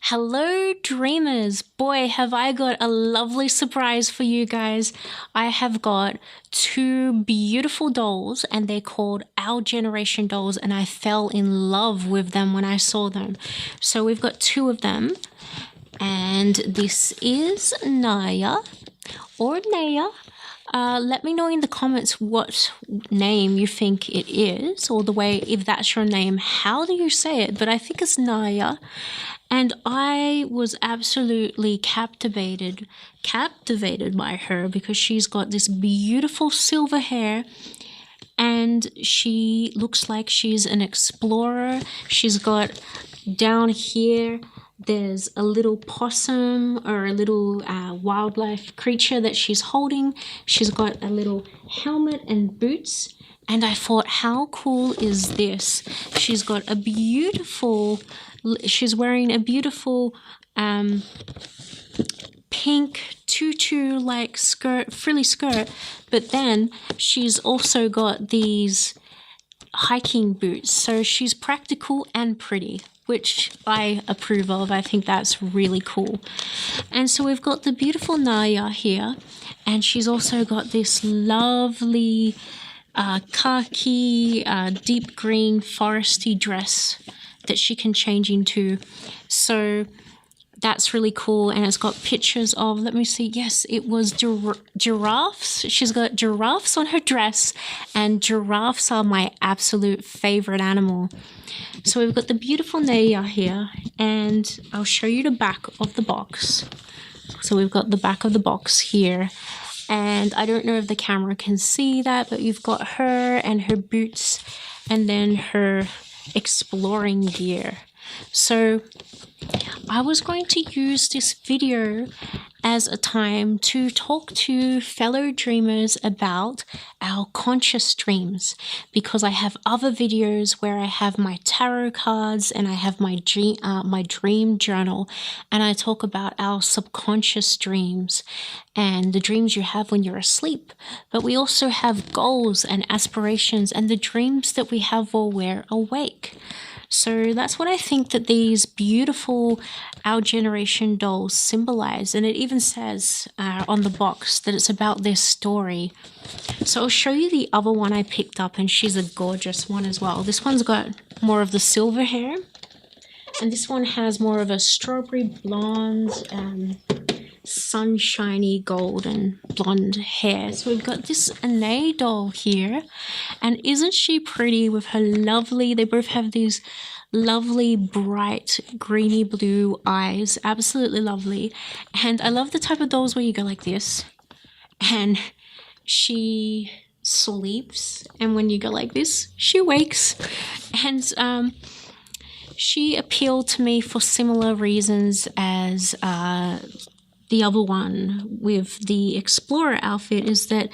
Hello, dreamers! Boy, have I got a lovely surprise for you guys. I have got two beautiful dolls, and they're called Our Generation dolls, and I fell in love with them when I saw them. So we've got two of them, and this is Naya or Naya. Let me know in the comments what name you think it is, or the way, if that's your name, how do you say it? But I think it's Naya. And I was absolutely captivated by her because she's got this beautiful silver hair and she looks like she's an explorer. She's got down here, there's a little possum or a little wildlife creature that she's holding. She's got a little helmet and boots. And I thought, how cool is this? She's got a beautiful, she's wearing a beautiful pink tutu-like skirt, frilly skirt, but then she's also got these hiking boots. So she's practical and pretty, which I approve of. I think that's really cool. And so we've got the beautiful Naya here, and she's also got this lovely khaki, deep green foresty dress that she can change into. So that's really cool. And it's got pictures of, let me see, yes, it was giraffes. She's got giraffes on her dress, and giraffes are my absolute favorite animal. So we've got the beautiful Naya here, and I'll show you the back of the box. So we've got the back of the box here. And I don't know if the camera can see that, but you've got her and her boots and then her exploring gear. So I was going to use this video as a time to talk to fellow dreamers about our conscious dreams, because I have other videos where I have my tarot cards and I have my dream journal, and I talk about our subconscious dreams and the dreams you have when you're asleep. But we also have goals and aspirations and the dreams that we have while we're awake. So that's what I think that these beautiful Our Generation dolls symbolize. And it even says on the box that it's about their story. So I'll show you the other one I picked up, and she's a gorgeous one as well. This one's got more of the silver hair, and this one has more of a strawberry blonde, sunshiny golden blonde hair. So we've got this Anais doll here, and isn't she pretty with her lovely, they both have these lovely bright greeny blue eyes, absolutely lovely. And I love the type of dolls where you go like this and she sleeps, and when you go like this she wakes. And she appealed to me for similar reasons as the other one with the explorer outfit, is that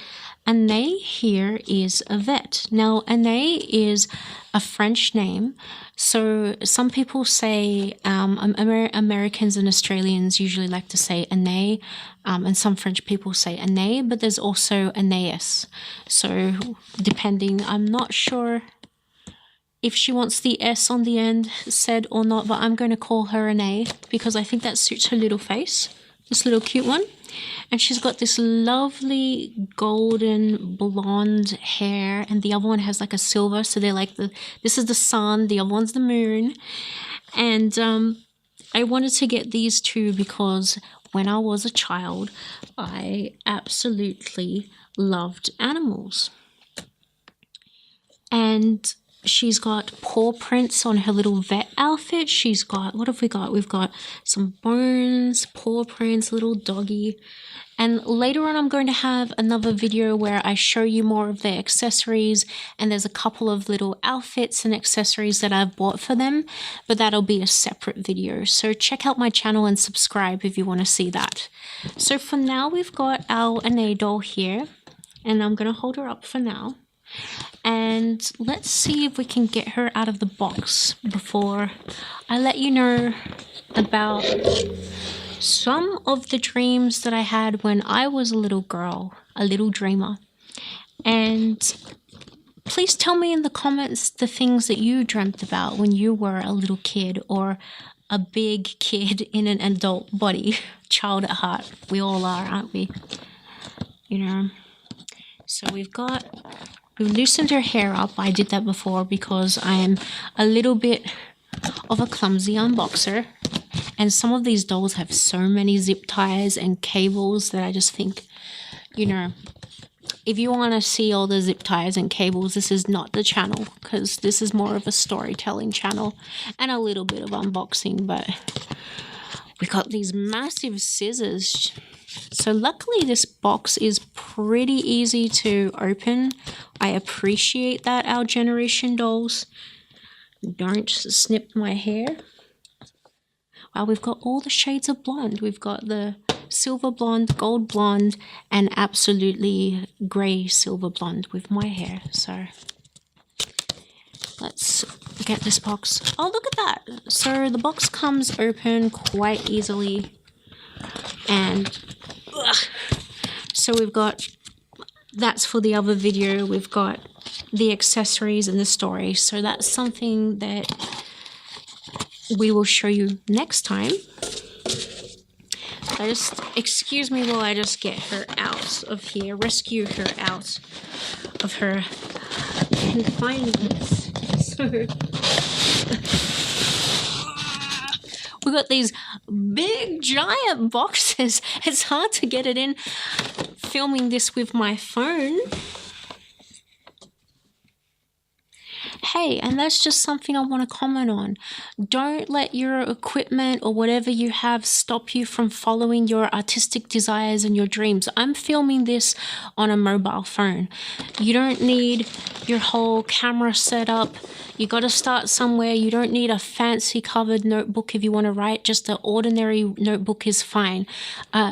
Anais here is a vet. Now, Anais is a French name, so some people say, Americans and Australians usually like to say Anais, and some French people say Anais, but there's also Anais. So depending, I'm not sure if she wants the S on the end said or not, but I'm going to call her Anais because I think that suits her little face. This little cute one. And she's got this lovely golden blonde hair, and the other one has like a silver, so they're like this is the sun, the other one's the moon. And I wanted to get these two because when I was a child I absolutely loved animals. And she's got paw prints on her little vet outfit. She's got, what have we got? We've got some bones, paw prints, little doggy. And later on I'm going to have another video where I show you more of their accessories, and there's a couple of little outfits and accessories that I've bought for them, but that'll be a separate video. So check out my channel and subscribe if you want to see that. So for now we've got our Anais doll here, and I'm going to hold her up for now. And let's see if we can get her out of the box before I let you know about some of the dreams that I had when I was a little girl, a little dreamer. And please tell me in the comments the things that you dreamt about when you were a little kid, or a big kid in an adult body. Child at heart. We all are, aren't we? You know. So we've loosened her hair up. I did that before because I am a little bit of a clumsy unboxer. And some of these dolls have so many zip ties and cables that I just think, you know, if you want to see all the zip ties and cables, this is not the channel, because this is more of a storytelling channel and a little bit of unboxing. But we got these massive scissors. So luckily this box is pretty easy to open. I appreciate that our generation dolls don't snip my hair. Wow, we've got all the shades of blonde. We've got the silver blonde, gold blonde, and absolutely grey silver blonde with my hair. So let's get this box. Oh, look at that. So the box comes open quite easily. And so we've got, that's for the other video, we've got the accessories and the story. So that's something that we will show you next time. So just excuse me while I just get her out of here, rescue her out of her confinement. So we got these big giant boxes. It's hard to get it in filming this with my phone. Hey, and that's just something I want to comment on. Don't let your equipment or whatever you have stop you from following your artistic desires and your dreams. I'm filming this on a mobile phone. You don't need your whole camera set up. You got to start somewhere. You don't need a fancy covered notebook if you want to write. Just an ordinary notebook is fine.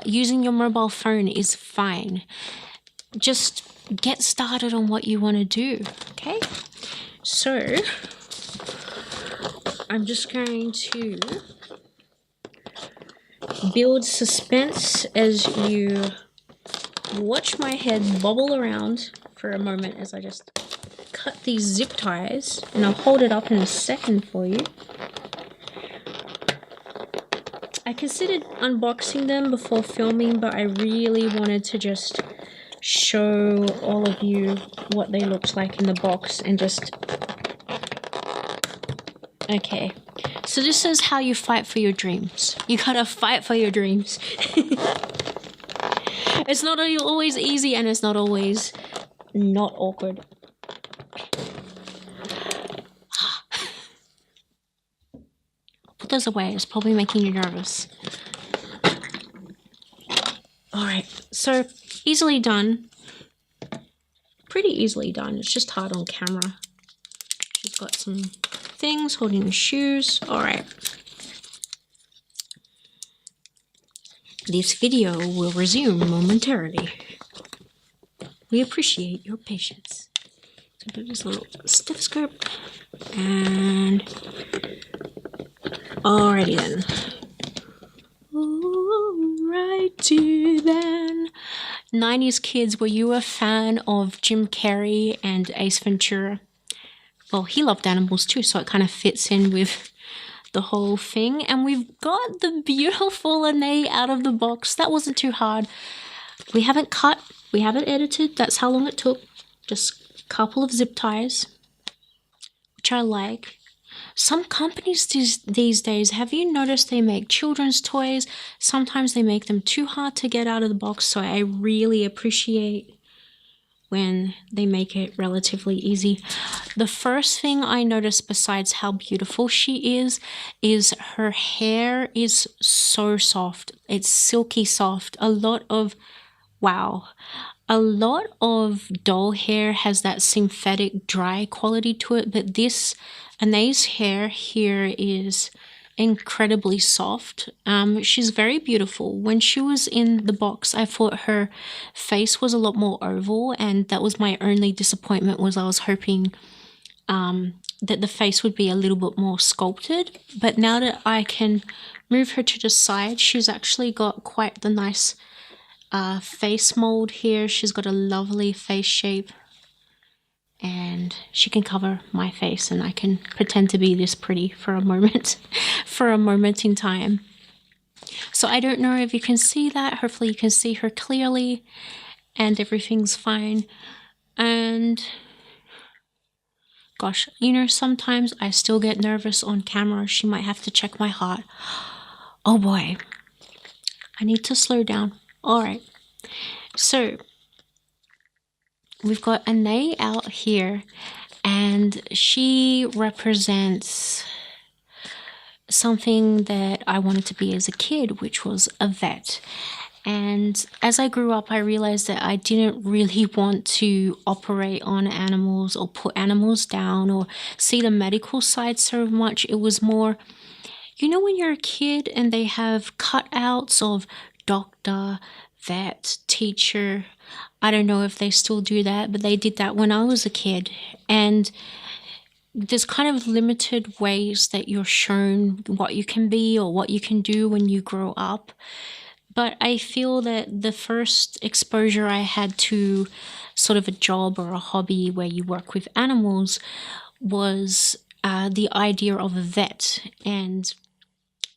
Using your mobile phone is fine. Just get started on what you want to do, okay? So, I'm just going to build suspense as you watch my head bobble around for a moment as I just cut these zip ties, and I'll hold it up in a second for you. I considered unboxing them before filming, but I really wanted to just show all of you what they looked like in the box and just... Okay, so this is how you fight for your dreams. You gotta fight for your dreams. It's not always easy, and it's not always not awkward. Put those away, it's probably making you nervous. Alright, so easily done. Pretty easily done. It's just hard on camera. She's got some things holding the shoes. Alright. This video will resume momentarily. We appreciate your patience. So put this little stethoscope. And alrighty then. Alrighty then. 90s kids, were you a fan of Jim Carrey and Ace Ventura? Well, he loved animals too, so it kind of fits in with the whole thing. And we've got the beautiful Anais out of the box. That wasn't too hard. We haven't cut, we haven't edited. That's how long it took. Just a couple of zip ties, which I like. Some companies these days, have you noticed they make children's toys? Sometimes they make them too hard to get out of the box, so I really appreciate when they make it relatively easy. The first thing I noticed, besides how beautiful she is her hair is so soft. It's silky soft. A lot of doll hair has that synthetic dry quality to it, but this Anais' hair here is incredibly soft. She's very beautiful. When she was in the box, I thought her face was a lot more oval, and that was my only disappointment, was I was hoping that the face would be a little bit more sculpted. But now that I can move her to the side, she's actually got quite the nice face mold here. She's got a lovely face shape. and she can cover my face and I can pretend to be this pretty for a moment, for a moment in time. So I don't know if you can see that. Hopefully you can see her clearly and everything's fine. And gosh, you know, sometimes I still get nervous on camera. She might have to check my heart. Oh boy, I need to slow down. All right, so we've got Anais out here, and she represents something that I wanted to be as a kid, which was a vet. And as I grew up, I realized that I didn't really want to operate on animals or put animals down or see the medical side so much. It was more, you know, when you're a kid and they have cutouts of doctor, vet, teacher. I don't know if they still do that, but they did that when I was a kid. And there's kind of limited ways that you're shown what you can be or what you can do when you grow up. But I feel that the first exposure I had to sort of a job or a hobby where you work with animals was the idea of a vet. And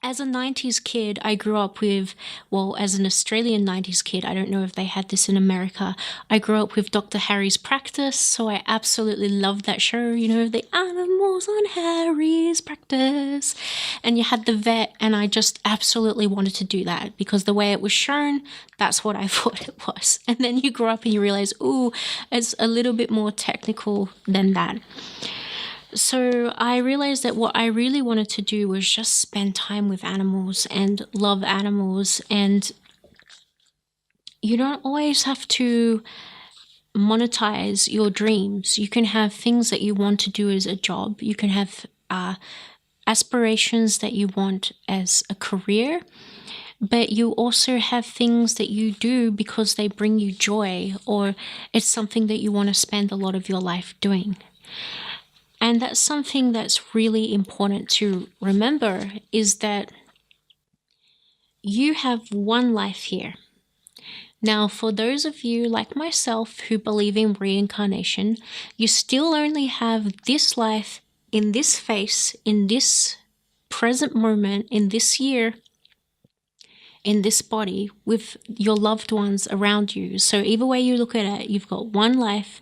as a 90s kid, I grew up with, well, as an Australian 90s kid, I don't know if they had this in America, I grew up with Dr. Harry's Practice, so I absolutely loved that show, you know, the animals on Harry's Practice. And you had the vet, and I just absolutely wanted to do that because the way it was shown, that's what I thought it was. And then you grow up and you realize, ooh, it's a little bit more technical than that. So I realized that what I really wanted to do was just spend time with animals and love animals. And you don't always have to monetize your dreams. You can have things that you want to do as a job. You can have aspirations that you want as a career. But you also have things that you do because they bring you joy, or it's something that you want to spend a lot of your life doing. And that's something that's really important to remember, is that you have one life here. Now, for those of you like myself who believe in reincarnation, you still only have this life in this face, in this present moment, in this year, in this body, with your loved ones around you. So either way you look at it, you've got one life,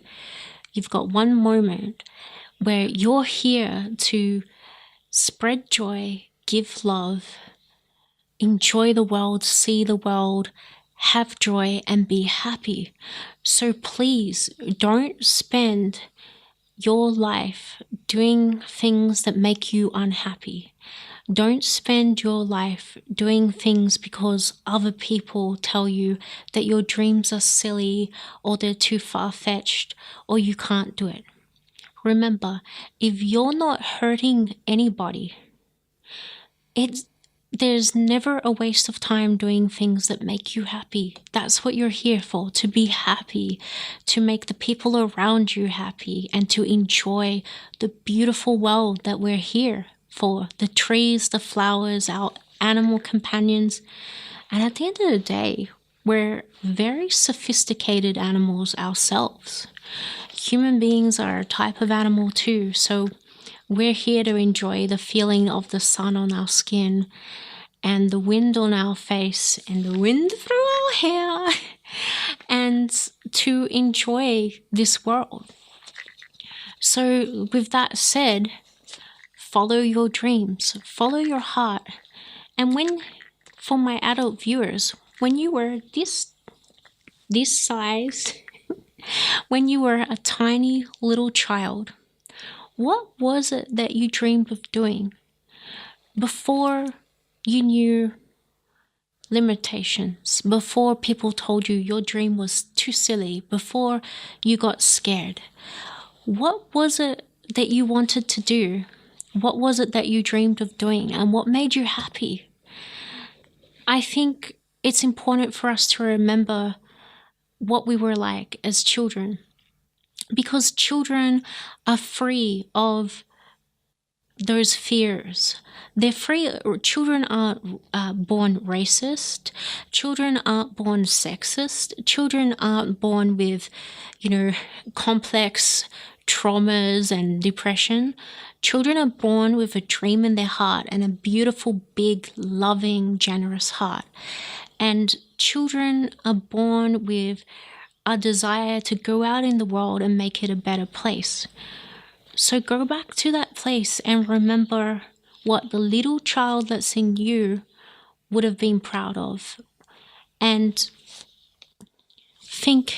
you've got one moment where you're here to spread joy, give love, enjoy the world, see the world, have joy, and be happy. So please don't spend your life doing things that make you unhappy. Don't spend your life doing things because other people tell you that your dreams are silly or they're too far-fetched or you can't do it. Remember, if you're not hurting anybody, there's never a waste of time doing things that make you happy. That's what you're here for, to be happy, to make the people around you happy, and to enjoy the beautiful world that we're here for. The trees, the flowers, our animal companions. And at the end of the day, we're very sophisticated animals ourselves. Human beings are a type of animal too, so we're here to enjoy the feeling of the sun on our skin and the wind on our face and the wind through our hair and to enjoy this world. So with that said, follow your dreams, follow your heart. And for my adult viewers, when you were this size, when you were a tiny little child, what was it that you dreamed of doing before you knew limitations, before people told you your dream was too silly, before you got scared? What was it that you wanted to do? What was it that you dreamed of doing, and what made you happy? I think it's important for us to remember what we were like as children, because children are free of those fears. They're free. Children aren't born racist. Children aren't born sexist. Children aren't born with, complex traumas and depression. Children are born with a dream in their heart and a beautiful, big, loving, generous heart. And children are born with a desire to go out in the world and make it a better place. So go back to that place and remember what the little child that's in you would have been proud of. And think,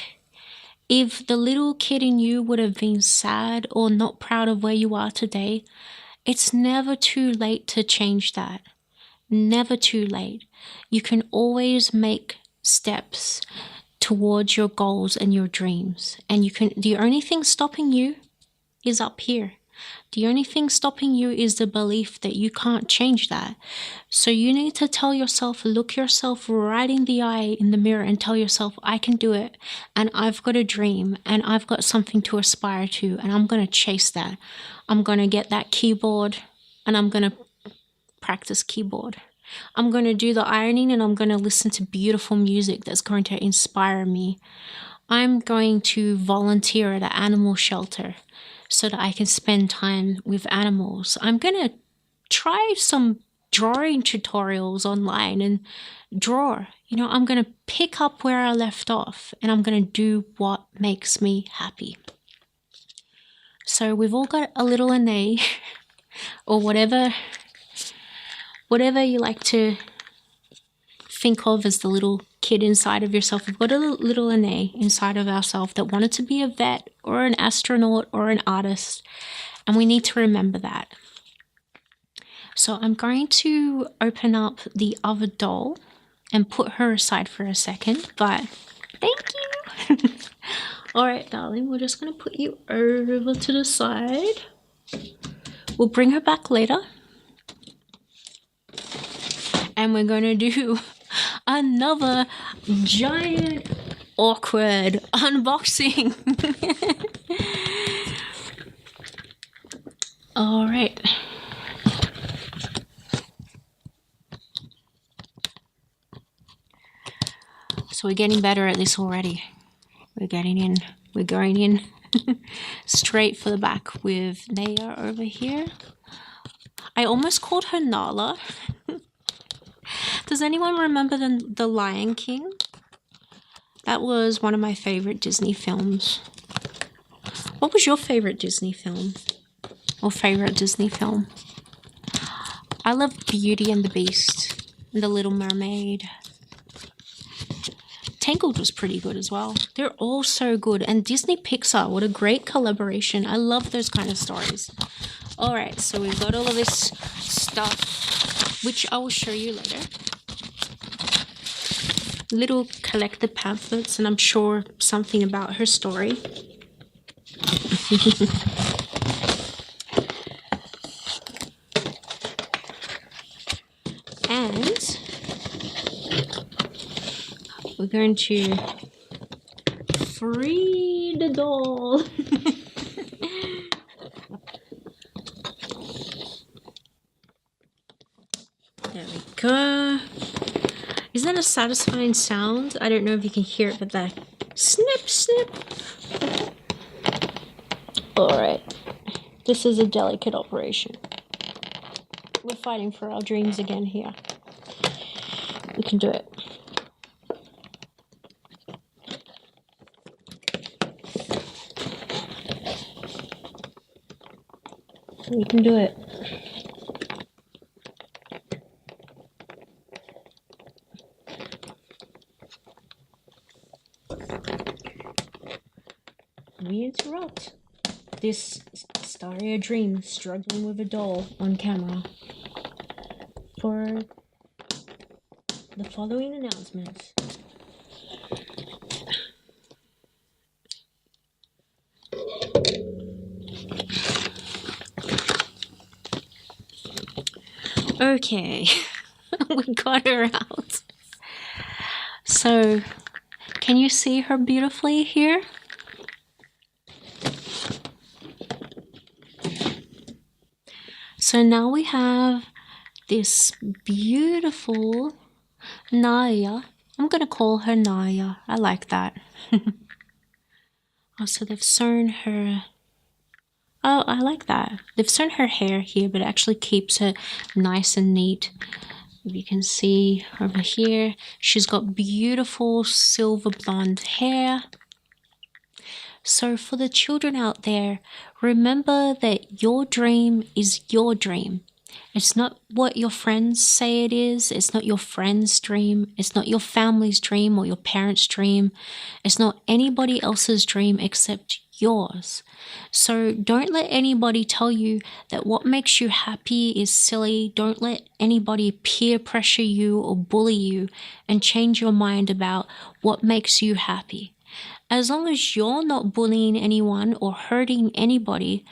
if the little kid in you would have been sad or not proud of where you are today, it's never too late to change that. Never too late. You can always make steps towards your goals and your dreams. And the only thing stopping you is up here. The only thing stopping you is the belief that you can't change that. So you need to tell yourself, look yourself right in the eye in the mirror and tell yourself, I can do it. And I've got a dream and I've got something to aspire to. And I'm going to chase that. I'm going to get that keyboard and I'm going to practice keyboard. I'm going to do the ironing and I'm going to listen to beautiful music that's going to inspire me. I'm going to volunteer at an animal shelter so that I can spend time with animals. I'm going to try some drawing tutorials online and draw. I'm going to pick up where I left off and I'm going to do what makes me happy. So we've all got a little Anais or whatever you like to think of as the little kid inside of yourself. We've got a little Anais inside of ourselves that wanted to be a vet or an astronaut or an artist, and we need to remember that. So I'm going to open up the other doll and put her aside for a second, but thank you. All right, darling, we're just going to put you over to the side. We'll bring her back later. And we're going to do another giant awkward unboxing. All right. So we're getting better at this already. We're getting in. We're going in straight for the back with Naya over here. I almost called her Nala. Does anyone remember the Lion King? That was one of my favorite Disney films. What was your favorite Disney film? Or favorite Disney film? I love Beauty and the Beast and The Little Mermaid. Tangled was pretty good as well. They're all so good. And Disney Pixar, what a great collaboration. I love those kind of stories. Alright, so we've got all of this stuff, which I will show you later. Little collected pamphlets, and I'm sure something about her story. And we're going to free the doll. There we go. Isn't that a satisfying sound? I don't know if you can hear it, but that snip, snip. Alright. This is a delicate operation. We're fighting for our dreams again here. We can do it. We can do it. We interrupt this Staria dream struggling with a doll on camera for the following announcement. Okay, we got her out. So, can you see her beautifully here? So now we have this beautiful Naya. I'm going to call her Naya. I like that. Oh, so they've sewn her Oh, I like that. They've sewn her hair here, but it actually keeps it nice and neat. You can see over here, she's got beautiful silver blonde hair. So for the children out there, remember that your dream is your dream. It's not what your friends say it is. It's not your friend's dream. It's not your family's dream or your parents' dream. It's not anybody else's dream except yours. So don't let anybody tell you that what makes you happy is silly. Don't let anybody peer pressure you or bully you and change your mind about what makes you happy. As long as you're not bullying anyone or hurting anybody,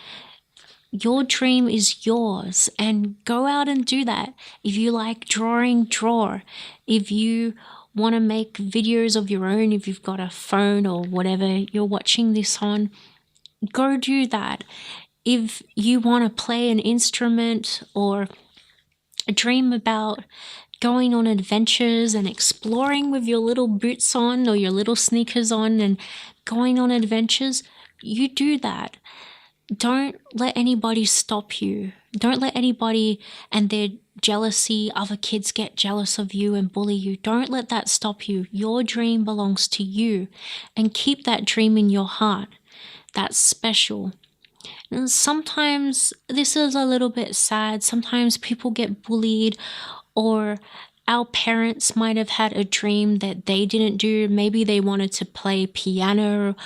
your dream is yours, and go out and do that. If you like drawing, draw. If you want to make videos of your own, if you've got a phone or whatever you're watching this on, go do that. If you want to play an instrument or dream about going on adventures and exploring with your little boots on or your little sneakers on and going on adventures, you do that. Don't let anybody stop you. Don't let anybody and their jealousy, other kids get jealous of you and bully you. Don't let that stop you. Your dream belongs to you, and keep that dream in your heart. That's special. And sometimes this is a little bit sad. Sometimes people get bullied, or our parents might have had a dream that they didn't do. Maybe they wanted to play piano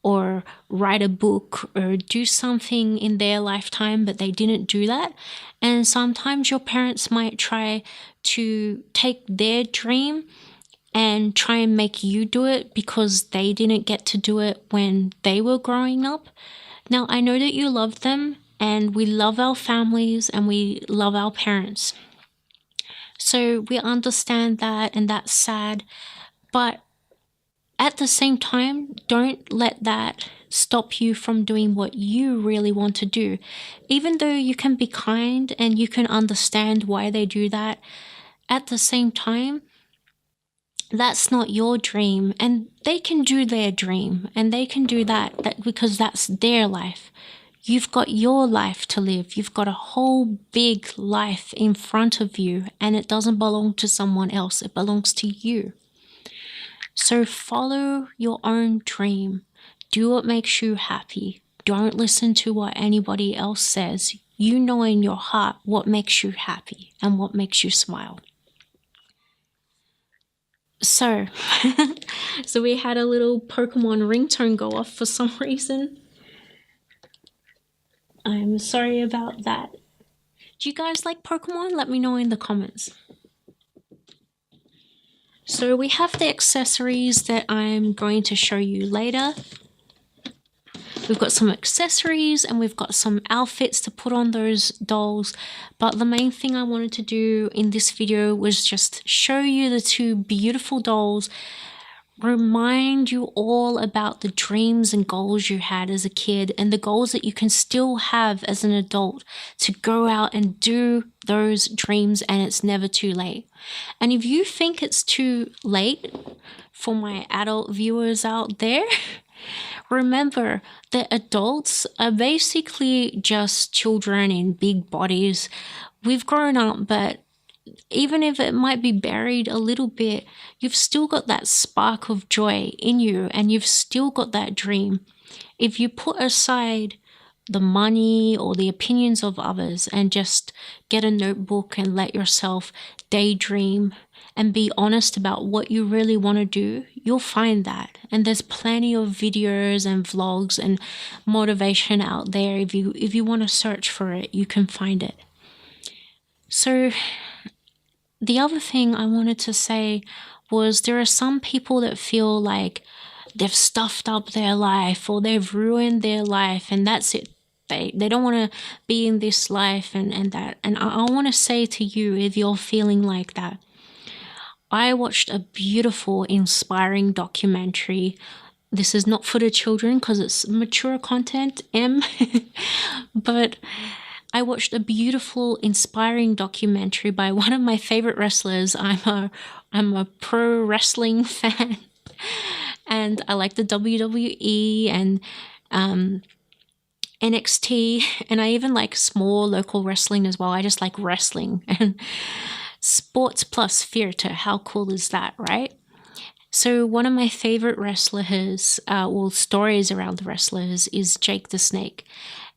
or write a book or do something in their lifetime, but they didn't do that. And sometimes your parents might try to take their dream and try and make you do it because they didn't get to do it when they were growing up. Now, I know that you love them, and we love our families and we love our parents. So we understand that, and that's sad. But at the same time, don't let that stop you from doing what you really want to do. Even though you can be kind and you can understand why they do that, at the same time, that's not your dream, and they can do their dream, and they can do that because that's their life. You've got your life to live. You've got a whole big life in front of you, and it doesn't belong to someone else. It belongs to you. So follow your own dream. Do what makes you happy. Don't listen to what anybody else says. You know in your heart what makes you happy and what makes you smile. So, so we had a little Pokemon ringtone go off for some reason. I'm sorry about that. Do you guys like Pokemon? Let me know in the comments. So we have the accessories that I'm going to show you later. We've got some accessories and we've got some outfits to put on those dolls. But the main thing I wanted to do in this video was just show you the two beautiful dolls, remind you all about the dreams and goals you had as a kid and the goals that you can still have as an adult to go out and do those dreams, and it's never too late. And if you think it's too late for my adult viewers out there, remember that adults are basically just children in big bodies. We've grown up, but even if it might be buried a little bit, you've still got that spark of joy in you, and you've still got that dream. If you put aside the money or the opinions of others and just get a notebook and let yourself daydream and be honest about what you really want to do, you'll find that. And there's plenty of videos and vlogs and motivation out there. If you want to search for it, you can find it. So the other thing I wanted to say was there are some people that feel like they've stuffed up their life or they've ruined their life and that's it. They don't want to be in this life and that. And I want to say to you, if you're feeling like that, I watched a beautiful, inspiring documentary. This is not for the children because it's mature content, but I watched a beautiful, inspiring documentary by one of my favorite wrestlers. I'm a pro wrestling fan, and I like the WWE, and NXT, and I even like small local wrestling as well. I just like wrestling and sports plus theater. How cool is that, right? So one of my favorite wrestlers, stories around the wrestlers, is Jake the Snake.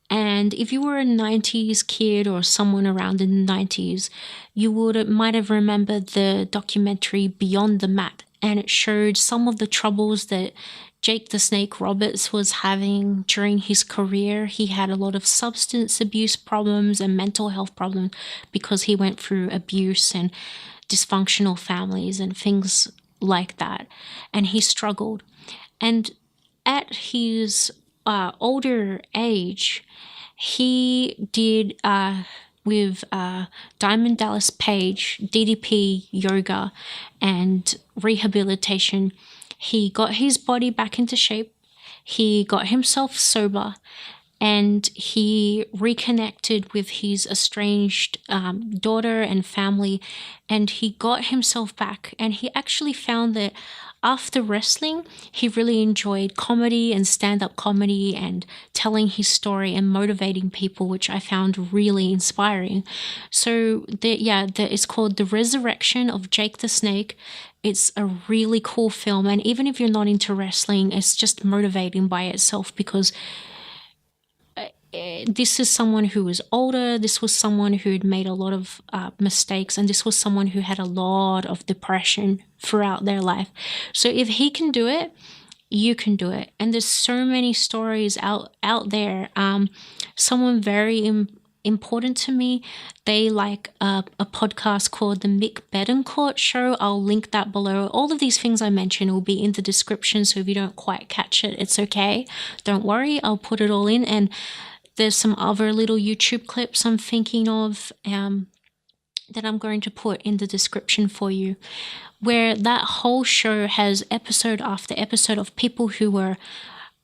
And if you were a 90s kid or someone around in the 90s, you might have remembered the documentary Beyond the Mat, and it showed some of the troubles that Jake the Snake Roberts was having during his career. He had a lot of substance abuse problems and mental health problems because he went through abuse and dysfunctional families and things like that. And he struggled. And at his older age, he did with Diamond Dallas Page, DDP yoga and rehabilitation. He got his body back into shape. He got himself sober, and he reconnected with his estranged daughter and family, and he got himself back. And he actually found that after wrestling, he really enjoyed comedy and stand-up comedy and telling his story and motivating people, which I found really inspiring. So it's called The Resurrection of Jake the Snake. It's a really cool film, and even if you're not into wrestling, it's just motivating by itself, because this is someone who was older, this was someone who'd made a lot of mistakes, and this was someone who had a lot of depression throughout their life. So if he can do it, you can do it. And there's so many stories out there. Someone very important to me, they like a podcast called The Mick Betancourt Show. I'll link that below. All of these things I mentioned will be in the description, so if you don't quite catch it, it's okay. Don't worry, I'll put it all in. And there's some other little YouTube clips I'm thinking of that I'm going to put in the description for you, where that whole show has episode after episode of people who were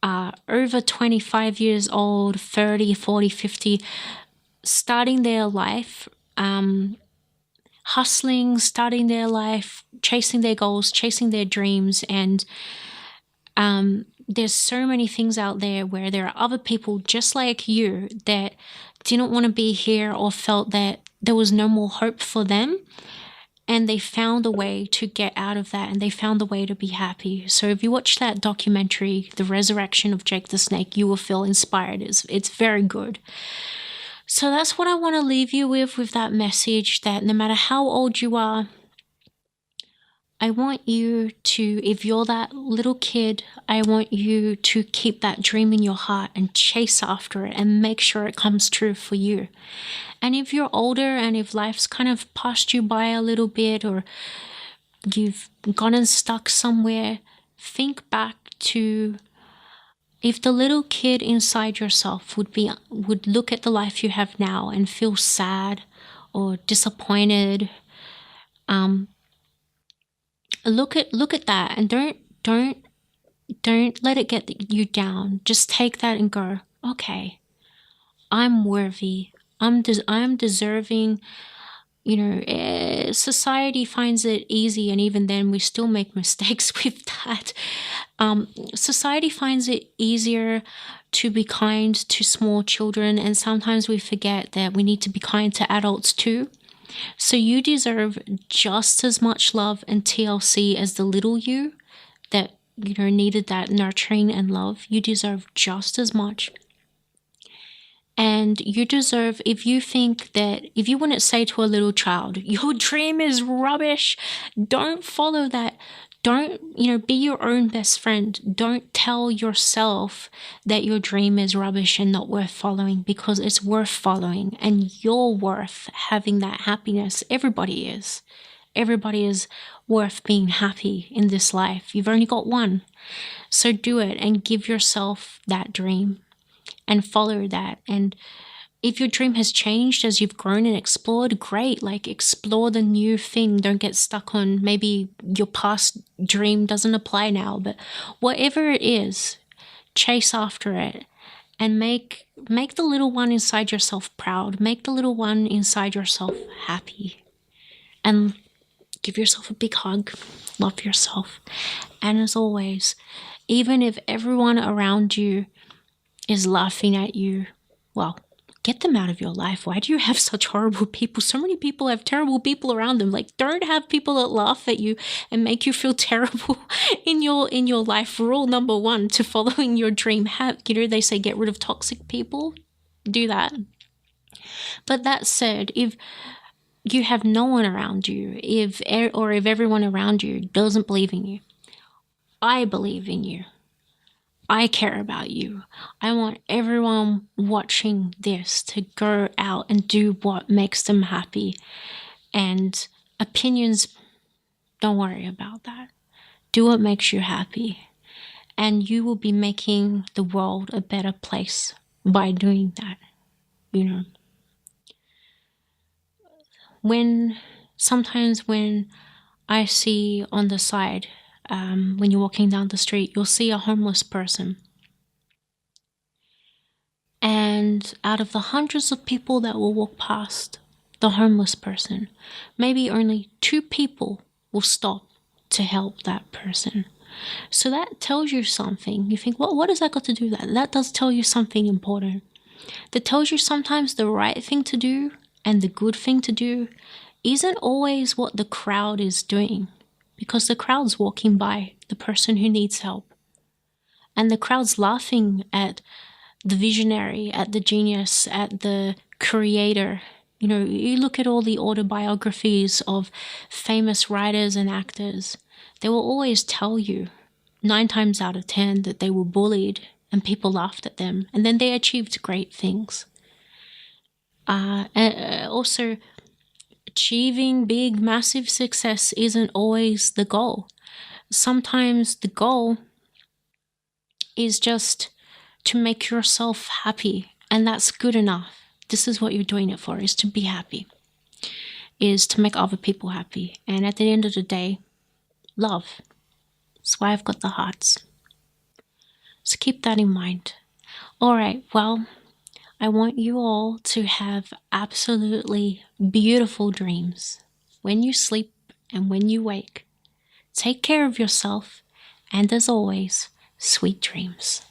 over 25 years old, 30, 40, 50, starting their life, hustling, starting their life, chasing their goals, chasing their dreams. And there's so many things out there where there are other people just like you that didn't want to be here or felt that there was no more hope for them. And they found a way to get out of that, and they found a way to be happy. So if you watch that documentary, The Resurrection of Jake the Snake, you will feel inspired. It's very good. So that's what I want to leave you with that message, that no matter how old you are, I want you to, if you're that little kid, I want you to keep that dream in your heart and chase after it and make sure it comes true for you. And if you're older and if life's kind of passed you by a little bit, or you've gotten stuck somewhere, think back to if the little kid inside yourself would look at the life you have now and feel sad or disappointed. Look at that, and don't let it get you down. Just take that and go, okay, I'm worthy. I'm deserving. You know, society finds it easy, and even then we still make mistakes with that. Society finds it easier to be kind to small children, and sometimes we forget that we need to be kind to adults too. So you deserve just as much love and TLC as the little you that, you know, needed that nurturing and love. You deserve just as much. And you deserve, if you think that, if you wouldn't say to a little child, your dream is rubbish, don't follow that. Don't, be your own best friend. Don't tell yourself that your dream is rubbish and not worth following, because it's worth following, and you're worth having that happiness. Everybody is. Everybody is worth being happy in this life. You've only got one. So do it and give yourself that dream and follow that. And if your dream has changed as you've grown and explored, great. Like, explore the new thing. Don't get stuck on maybe your past dream doesn't apply now, but whatever it is, chase after it and make the little one inside yourself proud. Make the little one inside yourself happy, and give yourself a big hug. Love yourself. And as always, even if everyone around you is laughing at you, well, get them out of your life. Why do you have such horrible people? So many people have terrible people around them. Like, don't have people that laugh at you and make you feel terrible in your life. Rule number 1 to following your dream. They say get rid of toxic people. Do that. But that said, if you have no one around you, if everyone around you doesn't believe in you, I believe in you. I care about you. I want everyone watching this to go out and do what makes them happy. And opinions, don't worry about that. Do what makes you happy. And you will be making the world a better place by doing that, you know. Sometimes when I see on the side, when you're walking down the street, you'll see a homeless person. And out of the hundreds of people that will walk past the homeless person, maybe only 2 people will stop to help that person. So that tells you something. You think, well, what has that got to do with that? That does tell you something important. That tells you sometimes the right thing to do and the good thing to do isn't always what the crowd is doing, because the crowd's walking by the person who needs help. And the crowd's laughing at the visionary, at the genius, at the creator. You know, you look at all the autobiographies of famous writers and actors, they will always tell you 9 times out of 10 that they were bullied and people laughed at them, and then they achieved great things. Also, achieving big, massive success isn't always the goal. Sometimes the goal is just to make yourself happy, and that's good enough. This is what you're doing it for, is to be happy, is to make other people happy. And at the end of the day, love. That's why I've got the hearts. So keep that in mind. All right, well, I want you all to have absolutely beautiful dreams when you sleep and when you wake. Take care of yourself, and as always, sweet dreams.